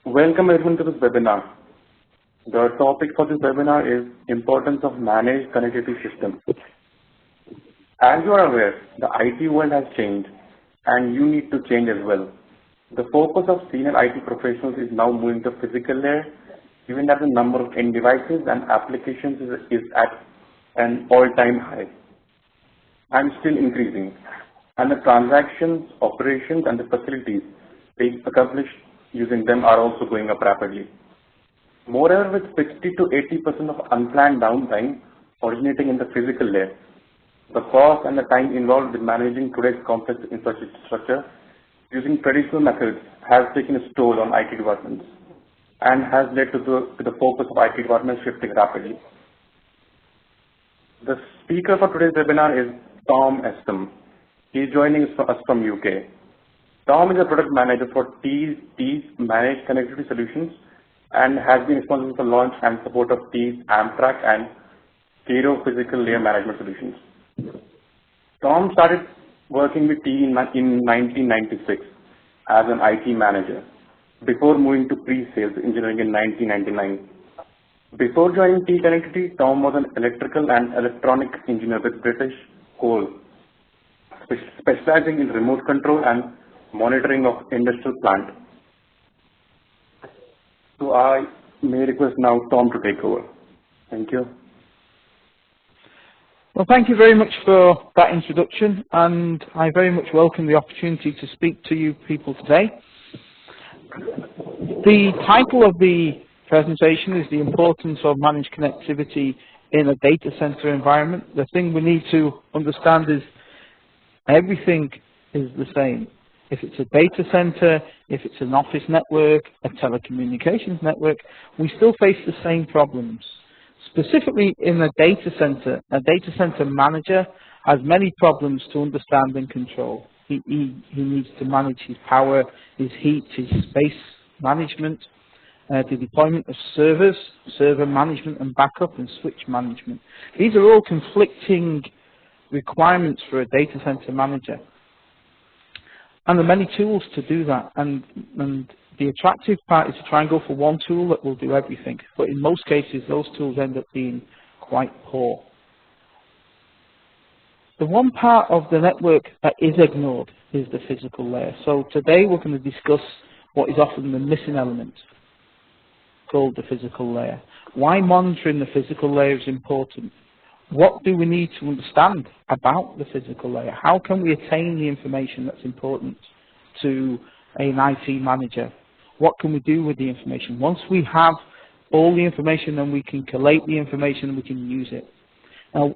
Welcome everyone to this webinar. The topic for this webinar is Importance of Managed Connectivity Systems. As you are aware, the IT world has changed and you need to change as well. The focus of senior IT professionals is now moving to physical layer, given that the number of end devices and applications is at an all-time high and still increasing. And the transactions, operations, and the facilities being accomplished using them are also going up rapidly. Moreover, with 60 to 80% of unplanned downtime originating in the physical layer, the cost and the time involved in managing today's complex infrastructure using traditional methods has taken its toll on IT departments and has led to the focus of IT departments shifting rapidly. The speaker for today's webinar is Tom Estom. He is joining us from UK. Tom is a product manager for T's Managed Connectivity Solutions and has been responsible for launch and support of T's Amtrak and Cairo Physical Layer Management Solutions. Tom started working with T in 1996 as an IT manager before moving to pre-sales engineering in 1999. Before joining T Connectivity, Tom was an electrical and electronic engineer with British Coal, specializing in remote control and monitoring of industrial plant. So I may request now Tom to take over. Thank you. Well, thank you very much for that introduction, and I very much welcome the opportunity to speak to you people today. The title of the presentation is The Importance of Managed Connectivity in a Data Center Environment. The thing we need to understand is everything is the same. If it's a data center, if it's an office network, a telecommunications network, we still face the same problems. Specifically in a data center manager has many problems to understand and control. He needs to manage his power, his heat, his space management, the deployment of servers, server management and backup, and switch management. These are all conflicting requirements for a data center manager. And there are many tools to do that, and the attractive part is to try and go for one tool that will do everything. But in most cases, those tools end up being quite poor. The one part of the network that is ignored is the physical layer. So today we're going to discuss what is often the missing element, called the physical layer. Why monitoring the physical layer is important. What do we need to understand about the physical layer? How can we attain the information that's important to an IT manager? What can we do with the information? Once we have all the information, then we can collate the information and we can use it. Now,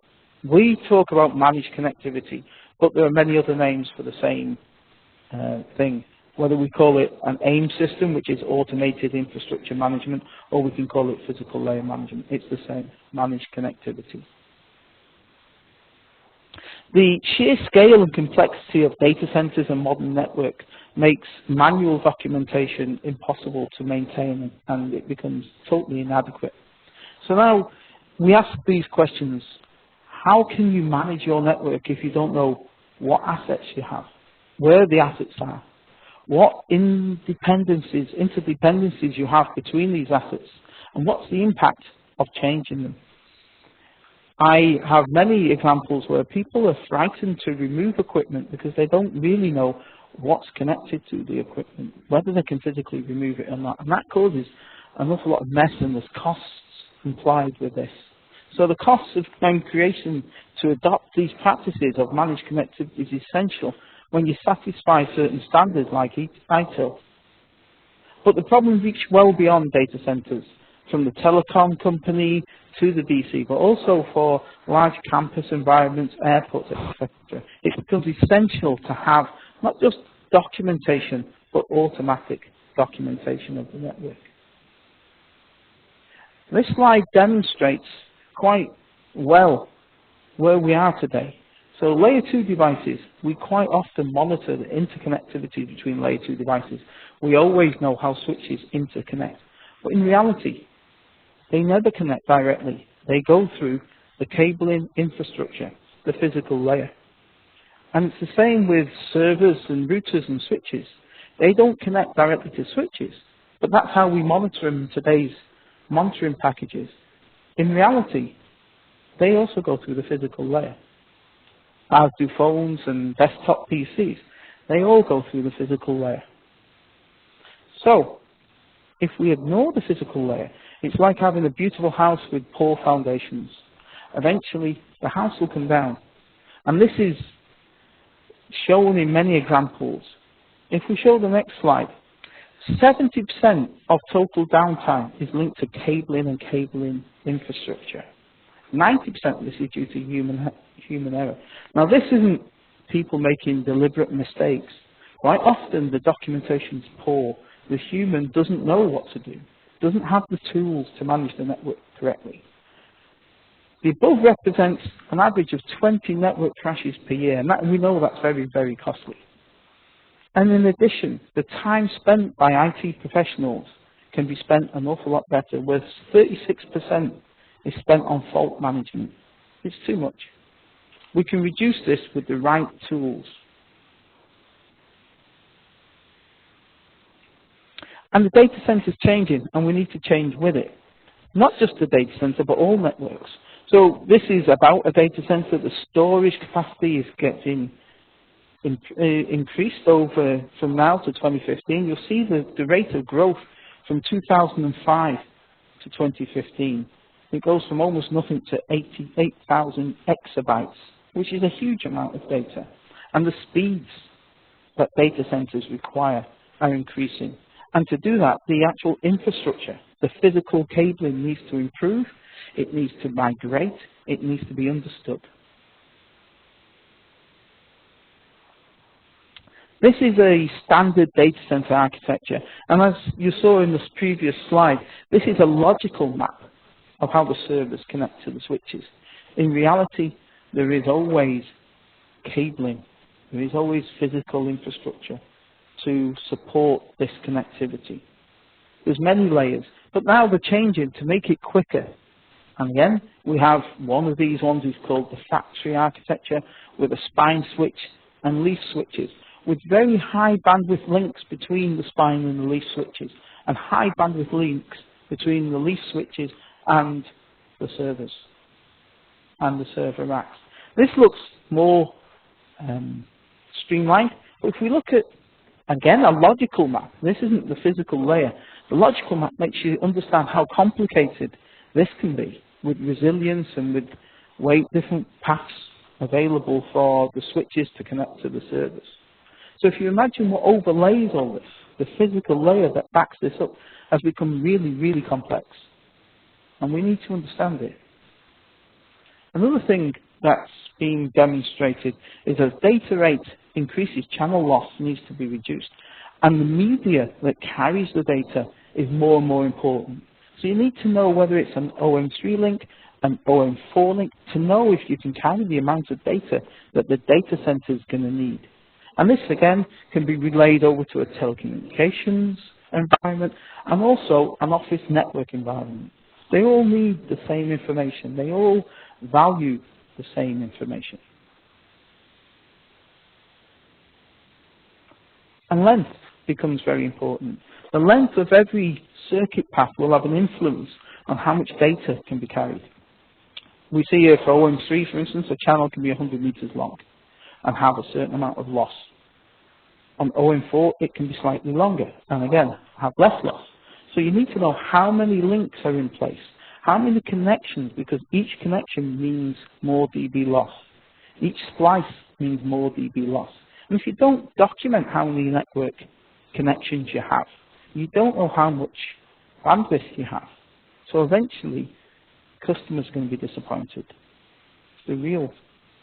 we talk about managed connectivity, but there are many other names for the same thing. Whether we call it an AIM system, which is automated infrastructure management, or we can call it physical layer management. It's the same, managed connectivity. The sheer scale and complexity of data centers and modern network makes manual documentation impossible to maintain, and it becomes totally inadequate. So now we ask these questions. How can you manage your network if you don't know what assets you have, where the assets are, what interdependencies you have between these assets, and what's the impact of changing them? I have many examples where people are frightened to remove equipment because they don't really know what's connected to the equipment, whether they can physically remove it or not. And that causes an awful lot of mess, and there's costs implied with this. So the costs of creation to adopt these practices of managed connectivity is essential when you satisfy certain standards like ITIL. But the problems reach well beyond data centers, from the telecom company to the DC, but also for large campus environments, airports, etc. It becomes essential to have not just documentation, but automatic documentation of the network. This slide demonstrates quite well where we are today. So layer 2 devices, we quite often monitor the interconnectivity between layer 2 devices. We always know how switches interconnect. But in reality, they never connect directly. They go through the cabling infrastructure, the physical layer. And it's the same with servers and routers and switches. They don't connect directly to switches. But that's how we monitor them in today's monitoring packages. In reality, they also go through the physical layer, as do phones and desktop PCs. They all go through the physical layer. So, if we ignore the physical layer, it's like having a beautiful house with poor foundations. Eventually, the house will come down. And this is shown in many examples. If we show the next slide, 70% of total downtime is linked to cabling and cabling infrastructure. 90% of this is due to human error. Now, this isn't people making deliberate mistakes. Quite often, the documentation's poor. The human doesn't know what to do, doesn't have the tools to manage the network correctly. The above represents an average of 20 network crashes per year, and we know that's very, very costly. And in addition, the time spent by IT professionals can be spent an awful lot better, where 36% is spent on fault management. It's too much. We can reduce this with the right tools. And the data center is changing, and we need to change with it. Not just the data center, but all networks. So this is about a data center. The storage capacity is getting increased over from now to 2015. You'll see the rate of growth from 2005 to 2015. It goes from almost nothing to 88,000 exabytes, which is a huge amount of data. And the speeds that data centers require are increasing. And to do that, the actual infrastructure, the physical cabling needs to improve, it needs to migrate, it needs to be understood. This is a standard data center architecture, and as you saw in this previous slide, this is a logical map of how the servers connect to the switches. In reality, there is always cabling, there is always physical infrastructure to support this connectivity. There's many layers, but now they're changing to make it quicker. And again, we have one of these ones is called the factory architecture with a spine switch and leaf switches, with very high bandwidth links between the spine and the leaf switches, and high bandwidth links between the leaf switches and the servers and the server racks. This looks more streamlined, but if we look at, again, a logical map, this isn't the physical layer, the logical map makes you understand how complicated this can be, with resilience and with different paths available for the switches to connect to the servers. So if you imagine what overlays all this, the physical layer that backs this up has become really, really complex. And we need to understand it. Another thing that's being demonstrated is as data rate increases, channel loss needs to be reduced. And the media that carries the data is more and more important. So you need to know whether it's an OM3 link, an OM4 link, to know if you can carry the amount of data that the data center is going to need. And this, again, can be relayed over to a telecommunications environment and also an office network environment. They all need the same information. They all value the same information. And length becomes very important. The length of every circuit path will have an influence on how much data can be carried. We see here for OM3, for instance, a channel can be 100 meters long and have a certain amount of loss. On OM4, it can be slightly longer and again, have less loss. So you need to know how many links are in place, how many connections, because each connection means more dB loss. Each splice means more dB loss. And if you don't document how many network connections you have, you don't know how much bandwidth you have. So eventually, customers are going to be disappointed. It's the real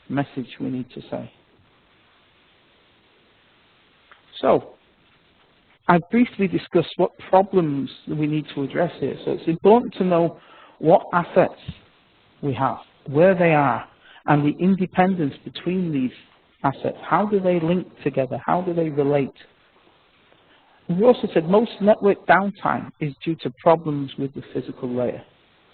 message we need to say. So, I've briefly discussed what problems we need to address here. So it's important to know what assets we have, where they are, and the independence between these assets. How do they link together? How do they relate? And we also said most network downtime is due to problems with the physical layer.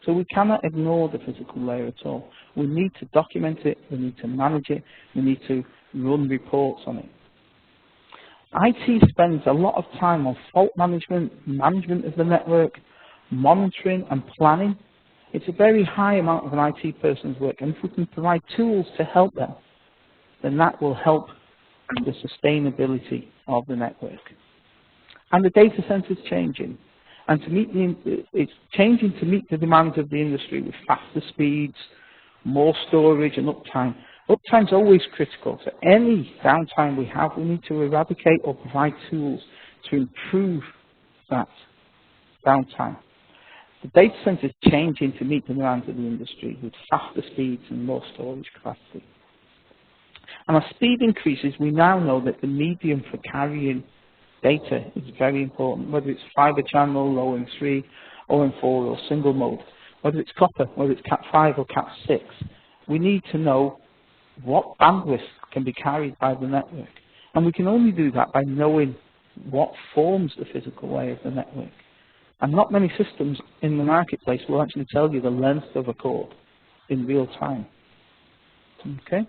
So we cannot ignore the physical layer at all. We need to document it, we need to manage it, we need to run reports on it. IT spends a lot of time on fault management, management of the network, monitoring and planning. It's a very high amount of an IT person's work, and if we can provide tools to help them, then that will help the sustainability of the network. And the data center is changing, and it's changing to meet the demands of the industry with faster speeds, more storage and uptime. Uptime is always critical, so any downtime we have, we need to eradicate or provide tools to improve that downtime. The data center is changing to meet the demands of the industry with faster speeds and more storage capacity. And as speed increases, we now know that the medium for carrying data is very important, whether it's fiber channel, OM3, OM4, or single mode, whether it's copper, whether it's Cat5 or Cat6. We need to know what bandwidth can be carried by the network. And we can only do that by knowing what forms the physical layer of the network. And not many systems in the marketplace will actually tell you the length of a cord in real time. Okay?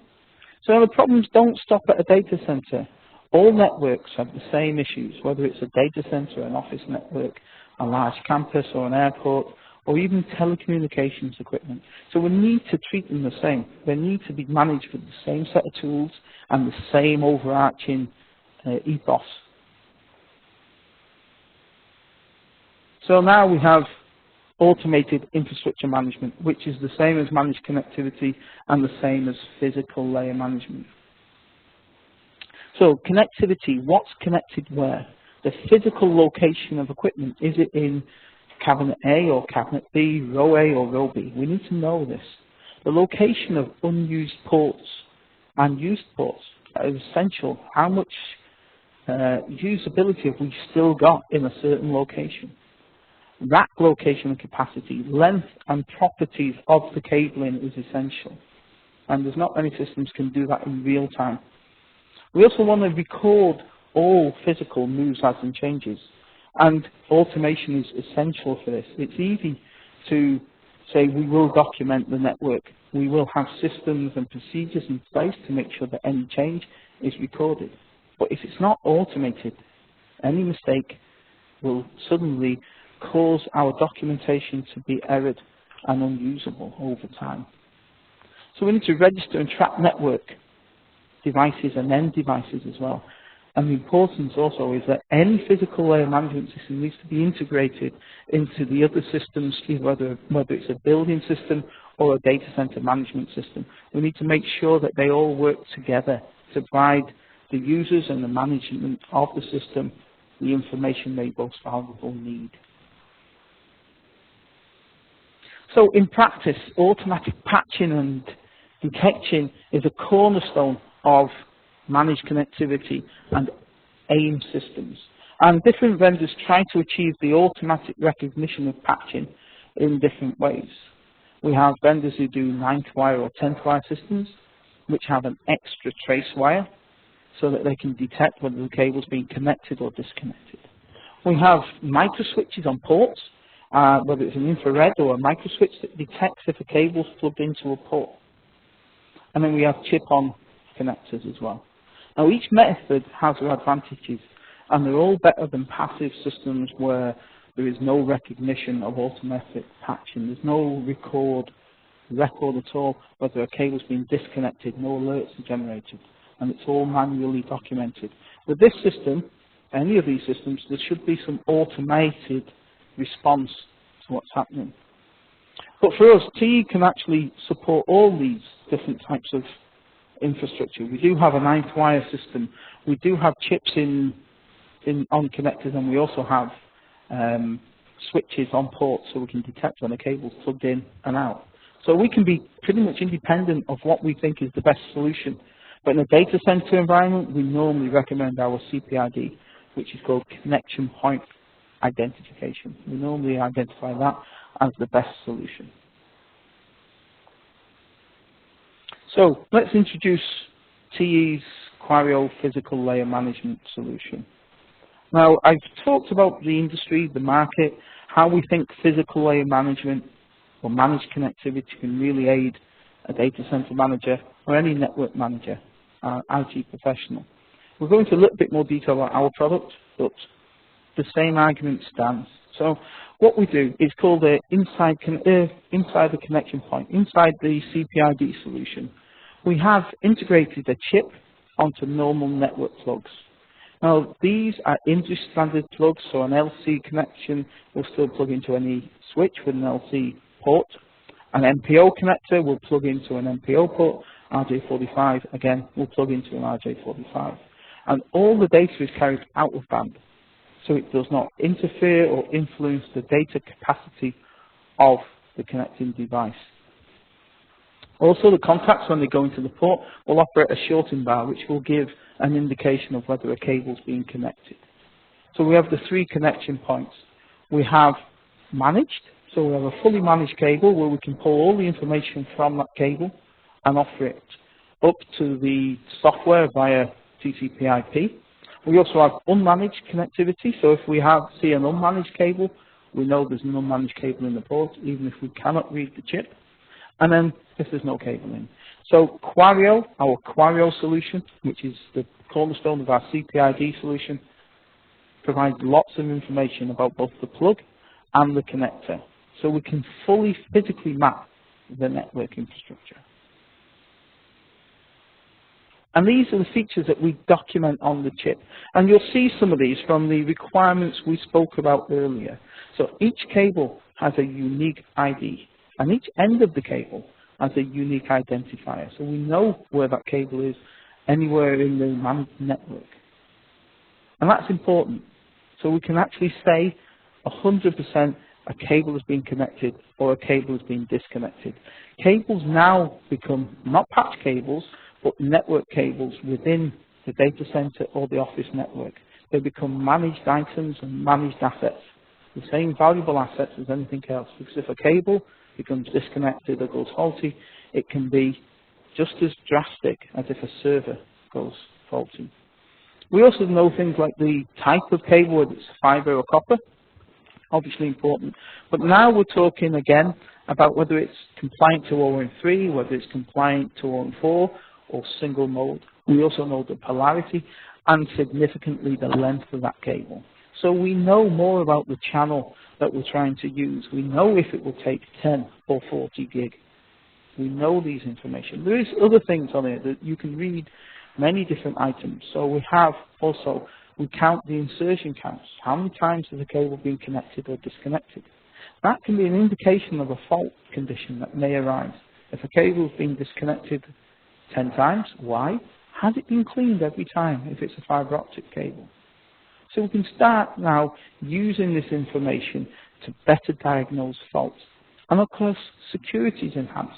So the problems don't stop at a data center. All networks have the same issues, whether it's a data center, an office network, a large campus or an airport, or even telecommunications equipment. So we need to treat them the same. They need to be managed with the same set of tools and the same overarching ethos. So now we have automated infrastructure management, which is the same as managed connectivity and the same as physical layer management. So connectivity, what's connected where? The physical location of equipment, is it in cabinet A or cabinet B, row A or row B? We need to know this. The location of unused ports and used ports is essential. How much usability have we still got in a certain location? Rack location and capacity, length and properties of the cabling is essential. And there's not many systems can do that in real time. We also want to record all physical moves, adds and changes. And automation is essential for this. It's easy to say we will document the network. We will have systems and procedures in place to make sure that any change is recorded. But if it's not automated, any mistake will suddenly cause our documentation to be errored and unusable over time. So we need to register and track network devices and end devices as well. And the importance also is that any physical layer management system needs to be integrated into the other systems, whether it's a building system or a data center management system. We need to make sure that they all work together to provide the users and the management of the system the information they most valuable need. So in practice, automatic patching and detection is a cornerstone of managed connectivity and AIM systems. And different vendors try to achieve the automatic recognition of patching in different ways. We have vendors who do 9th wire or 10th wire systems, which have an extra trace wire so that they can detect whether the cable's being connected or disconnected. We have microswitches on ports, whether it's an infrared or a microswitch that detects if a cable's plugged into a port. And then we have chip-on connectors as well. Now each method has their advantages, and they're all better than passive systems where there is no recognition of automatic patching. There's no record at all whether a cable's been disconnected, no alerts are generated, and it's all manually documented. With this system, any of these systems, there should be some automated response to what's happening. But for us, TE can actually support all these different types of infrastructure. We do have a 9th wire system. We do have chips on connectors, and we also have switches on ports so we can detect when a cable's plugged in and out. So we can be pretty much independent of what we think is the best solution. But in a data center environment, we normally recommend our CPID, which is called Connection Point Identification. We normally identify that as the best solution. So let's introduce TE's Quario physical layer management solution. Now, I've talked about the industry, the market, how we think physical layer management or managed connectivity can really aid a data center manager or any network manager, IT professional. We'll go into a little bit more detail about our product, but the same argument stands. So what we do is called inside the connection point, inside the CPID solution. We have integrated a chip onto normal network plugs. Now these are industry standard plugs, so an LC connection will still plug into any switch with an LC port. An MPO connector will plug into an MPO port. RJ45 again will plug into an RJ45. And all the data is carried out of band, so it does not interfere or influence the data capacity of the connecting device. Also, the contacts, when they go into the port, will operate a shorting bar, which will give an indication of whether a cable is being connected. So we have the 3 connection points. We have managed, so we have a fully managed cable where we can pull all the information from that cable and offer it up to the software via TCP/IP. We also have unmanaged connectivity, so if we see an unmanaged cable, we know there's an unmanaged cable in the port, even if we cannot read the chip, and then if there's no cable in. So Quario, our Quario solution, which is the cornerstone of our CPID solution, provides lots of information about both the plug and the connector, so we can fully physically map the network infrastructure. And these are the features that we document on the chip. And you'll see some of these from the requirements we spoke about earlier. So each cable has a unique ID, and each end of the cable has a unique identifier. So we know where that cable is anywhere in the managed network. And that's important. So we can actually say 100% a cable has been connected or a cable has been disconnected. Cables now become not patch cables, but network cables within the data center or the office network. They become managed items and managed assets, the same valuable assets as anything else. Because if a cable becomes disconnected or goes faulty, it can be just as drastic as if a server goes faulty. We also know things like the type of cable, whether it's fiber or copper, obviously important. But now we're talking again about whether it's compliant to OM3, whether it's compliant to OM4, or single mode. We also know the polarity and significantly the length of that cable. So we know more about the channel that we're trying to use. We know if it will take 10 or 40 gig. We know these information. There is other things on it that you can read, many different items. So we have also, we count the insertion counts. How many times has the cable been connected or disconnected? That can be an indication of a fault condition that may arise. If a cable has been disconnected 10 times, why? Has it been cleaned every time if it's a fiber optic cable? So we can start now using this information to better diagnose faults. And of course, security is enhanced.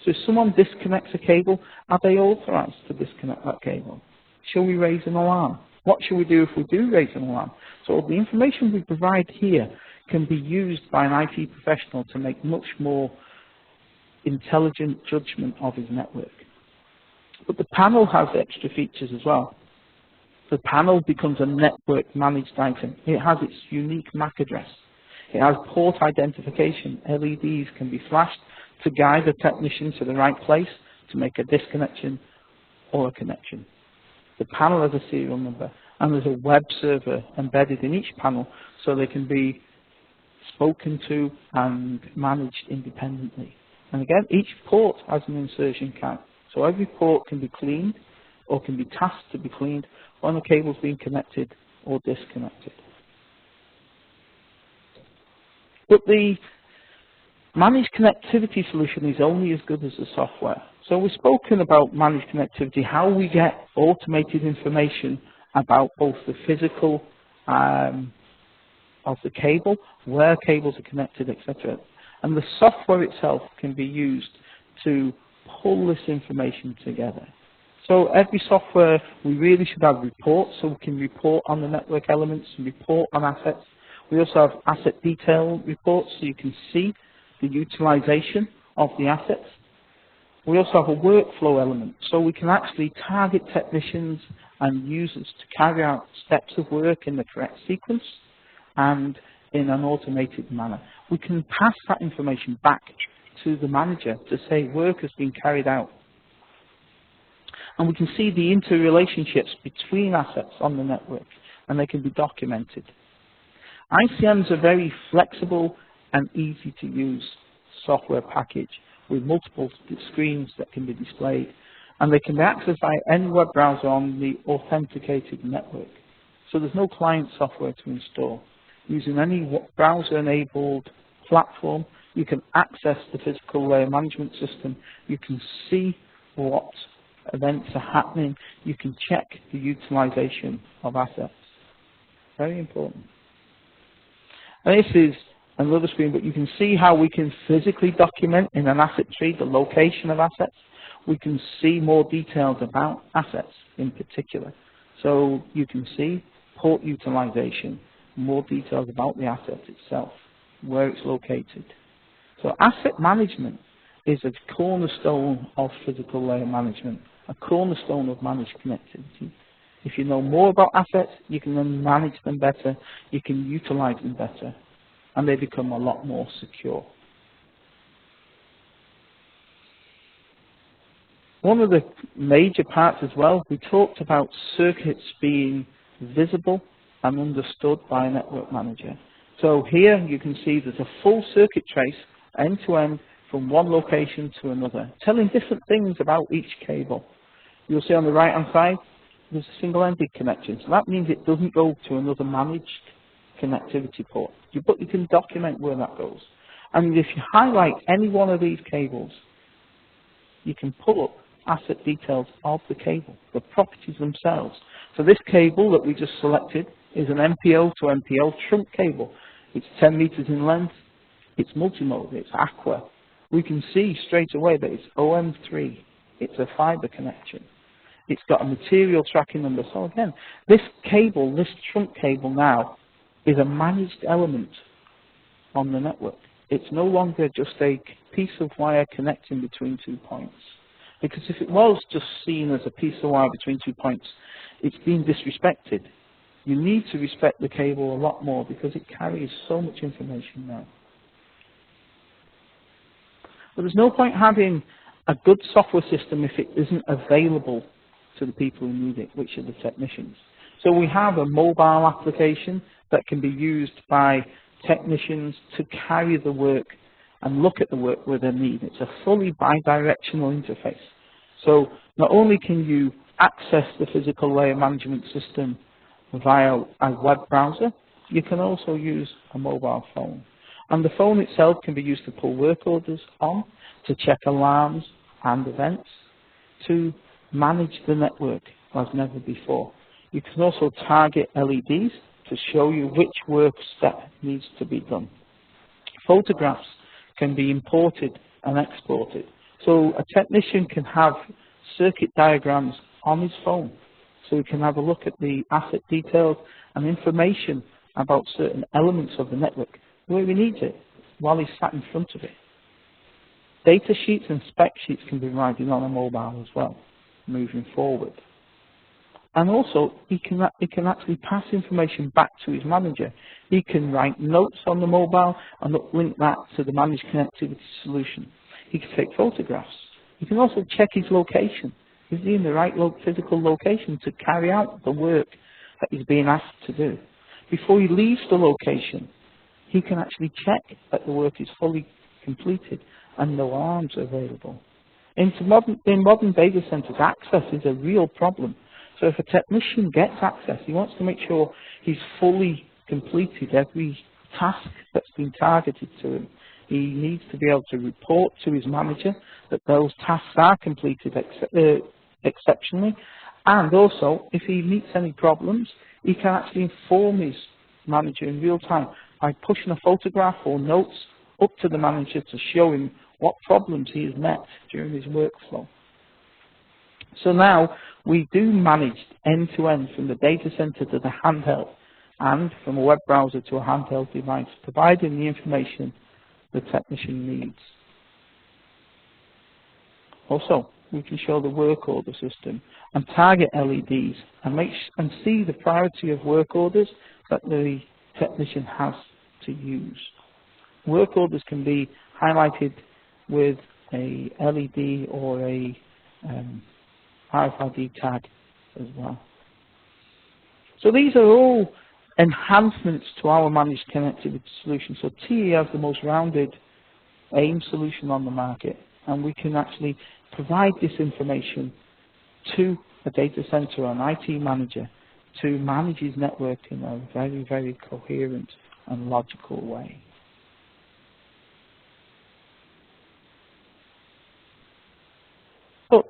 So if someone disconnects a cable, are they authorized to disconnect that cable? Shall we raise an alarm? What shall we do if we do raise an alarm? So the information we provide here can be used by an IT professional to make much more intelligent judgment of his network. But the panel has extra features as well. The panel becomes a network managed item. It has its unique MAC address. It has port identification. LEDs can be flashed to guide the technician to the right place to make a disconnection or a connection. The panel has a serial number, and there's a web server embedded in each panel so they can be spoken to and managed independently. And again, each port has an insertion count. So every port can be cleaned or can be tasked to be cleaned when a cable's being connected or disconnected. But the managed connectivity solution is only as good as the software. So we've spoken about managed connectivity, how we get automated information about both the physical of the cable, where cables are connected, etc. And the software itself can be used to pull this information together. So every software, we really should have reports, so we can report on the network elements and report on assets. We also have asset detail reports, so you can see the utilization of the assets. We also have a workflow element, so we can actually target technicians and users to carry out steps of work in the correct sequence and in an automated manner. We can pass that information back to the manager to say work has been carried out. And we can see the interrelationships between assets on the network, and they can be documented. ICM's a very flexible and easy to use software package with multiple screens that can be displayed, and they can be accessed by any web browser on the authenticated network. So there's no client software to install. Using any browser-enabled platform, you can access the physical layer management system. You can see what events are happening. You can check the utilization of assets. Very important. And this is another screen, but you can see how we can physically document in an asset tree the location of assets. We can see more details about assets in particular. So you can see port utilization, more details about the asset itself, where it's located. So asset management is a cornerstone of physical layer management, a cornerstone of managed connectivity. If you know more about assets, you can then manage them better, you can utilize them better, and they become a lot more secure. One of the major parts as well, we talked about circuits being visible and understood by a network manager. So here you can see there's a full circuit trace end-to-end from one location to another, telling different things about each cable. You'll see on the right-hand side, there's a single-ended connection. So that means it doesn't go to another managed connectivity port. But you can document where that goes. And if you highlight any one of these cables, you can pull up asset details of the cable, the properties themselves. So this cable that we just selected is an MPO to MPO trunk cable. It's 10 meters in length. It's multimode. It's aqua. We can see straight away that it's OM3. It's a fiber connection. It's got a material tracking number. So again, this cable, this trunk cable now, is a managed element on the network. It's no longer just a piece of wire connecting between 2 points. Because if it was just seen as a piece of wire between 2 points, it's being disrespected. You need to respect the cable a lot more because it carries so much information now. But there's no point having a good software system if it isn't available to the people who need it, which are the technicians. So we have a mobile application that can be used by technicians to carry the work and look at the work where they need. It's a fully bidirectional interface. So not only can you access the physical layer management system via a web browser, you can also use a mobile phone. And the phone itself can be used to pull work orders on, to check alarms and events, to manage the network as never before. You can also target LEDs to show you which work step needs to be done. Photographs can be imported and exported. So a technician can have circuit diagrams on his phone. So he can have a look at the asset details and information about certain elements of the network where he needs it while he's sat in front of it. Data sheets and spec sheets can be provided on a mobile as well, moving forward. And also, he can actually pass information back to his manager. He can write notes on the mobile and link that to the managed connectivity solution. He can take photographs. He can also check his location. Is he in the right physical location to carry out the work that he's being asked to do? Before he leaves the location, he can actually check that the work is fully completed and no alarms are available. In modern data centers, access is a real problem. So if a technician gets access, he wants to make sure he's fully completed every task that's been targeted to him. He needs to be able to report to his manager that those tasks are completed exceptionally. And also, if he meets any problems, he can actually inform his manager in real time by pushing a photograph or notes up to the manager to show him what problems he has met during his workflow. So now we do manage end-to-end from the data center to the handheld and from a web browser to a handheld device, providing the information the technician needs. Also, we can show the work order system and target LEDs and see the priority of work orders that the technician has to use. Work orders can be highlighted with a LED or a RFID tag as well. So these are all enhancements to our managed connectivity solution. So TE has the most rounded AIM solution on the market, and we can actually provide this information to a data center or an IT manager to manage his network in a very, very coherent and logical way. But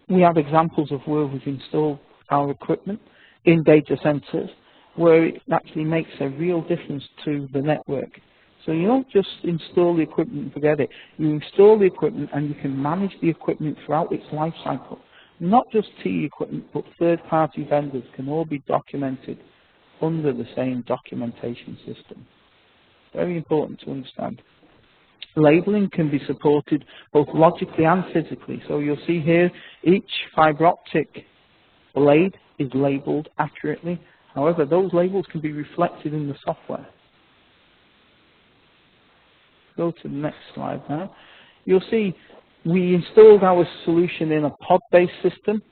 we have examples of where we've installed our equipment in data centers where it actually makes a real difference to the network. So you don't just install the equipment and forget it. You install the equipment and you can manage the equipment throughout its life cycle. Not just TE equipment, but third-party vendors can all be documented under the same documentation system. Very important to understand. Labeling can be supported both logically and physically. So you'll see here, each fiber optic blade is labeled accurately. However, those labels can be reflected in the software. Go to the next slide now. You'll see we installed our solution in a pod-based system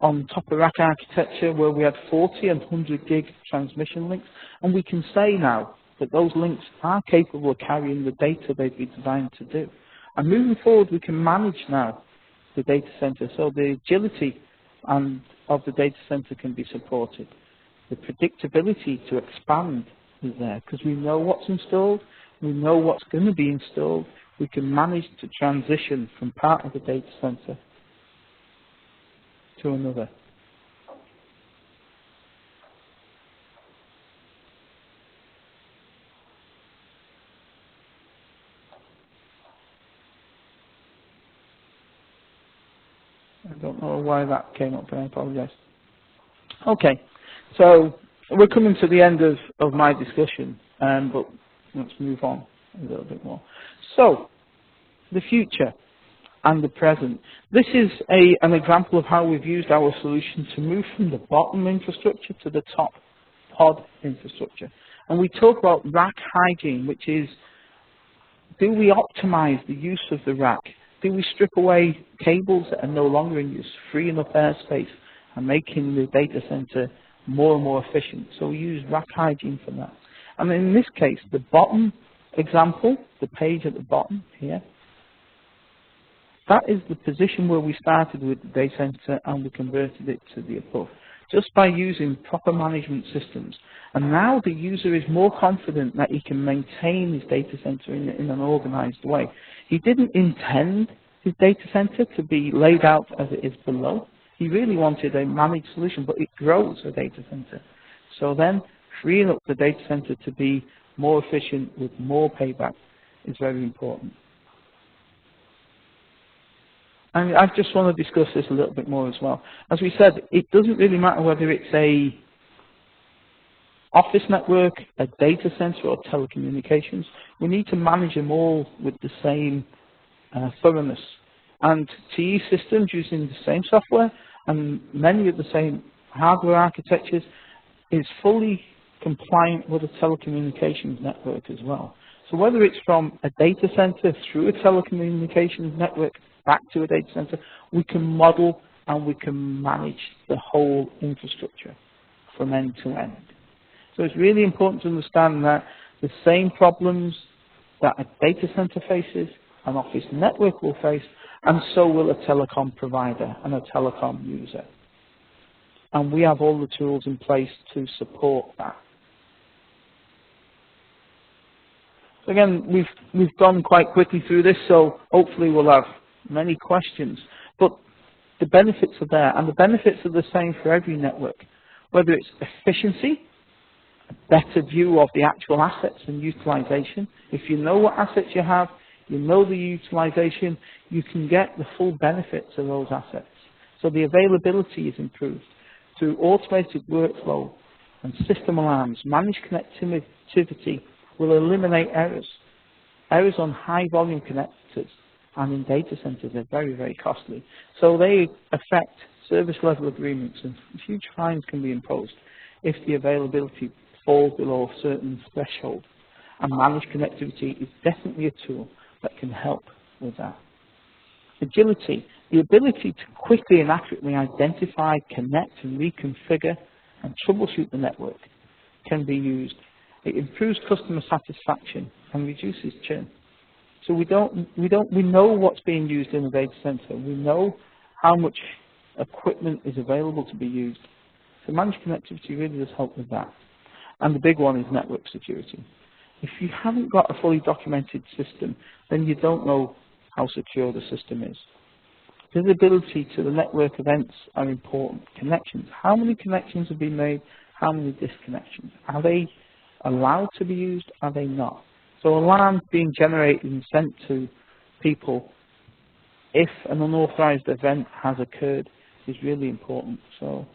on top of rack architecture where we had 40 and 100 gig transmission links. And we can say now that those links are capable of carrying the data they've been designed to do. And moving forward, we can manage now the data center. So the agility of the data center can be supported. The predictability to expand is there because we know what's installed, we know what's going to be installed. We can manage to transition from part of the data center to another. I don't know why that came up, but I apologize. Okay, so we're coming to the end of my discussion, but let's move on a little bit more. So, the future and the present. This is an example of how we've used our solution to move from the bottom infrastructure to the top pod infrastructure. And we talk about rack hygiene, which is, do we optimize the use of the rack? Do we strip away cables that are no longer in use, freeing up airspace and making the data center more and more efficient? So we use rack hygiene for that. And in this case, the bottom example, the page at the bottom here, that is the position where we started with the data center and we converted it to the above, just by using proper management systems. And now the user is more confident that he can maintain his data center in an organized way. He didn't intend his data center to be laid out as it is below. He really wanted a managed solution, but it grows a data center. So then freeing up the data center to be more efficient with more payback is very important. And I just want to discuss this a little bit more as well. As we said, it doesn't really matter whether it's a office network, a data center, or telecommunications. We need to manage them all with the same thoroughness. And TE systems using the same software and many of the same hardware architectures is fully compliant with a telecommunications network as well. So whether it's from a data center through a telecommunications network back to a data center, we can model and we can manage the whole infrastructure from end to end. So it's really important to understand that the same problems that a data center faces, an office network will face, and so will a telecom provider and a telecom user. And we have all the tools in place to support that. Again, we've gone quite quickly through this, so hopefully we'll have many questions. But the benefits are there, and the benefits are the same for every network. Whether it's efficiency, a better view of the actual assets and utilization. If you know what assets you have, you know the utilization, you can get the full benefits of those assets. So the availability is improved. Through automated workflow and system alarms, managed connectivity will eliminate errors. Errors on high volume connectors and in data centers are very, very costly. So they affect service level agreements, and huge fines can be imposed if the availability falls below a certain threshold. And managed connectivity is definitely a tool that can help with that. Agility, the ability to quickly and accurately identify, connect and reconfigure and troubleshoot the network can be used. It improves customer satisfaction and reduces churn. So we know what's being used in the data center. We know how much equipment is available to be used. So managed connectivity really does help with that. And the big one is network security. If you haven't got a fully documented system, then you don't know how secure the system is. Visibility to the network events are important. Connections. How many connections have been made? How many disconnections? Are they allowed to be used? Are they not? So alarms being generated and sent to people if an unauthorized event has occurred is really important. So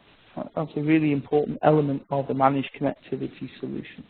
that's a really important element of the managed connectivity solution.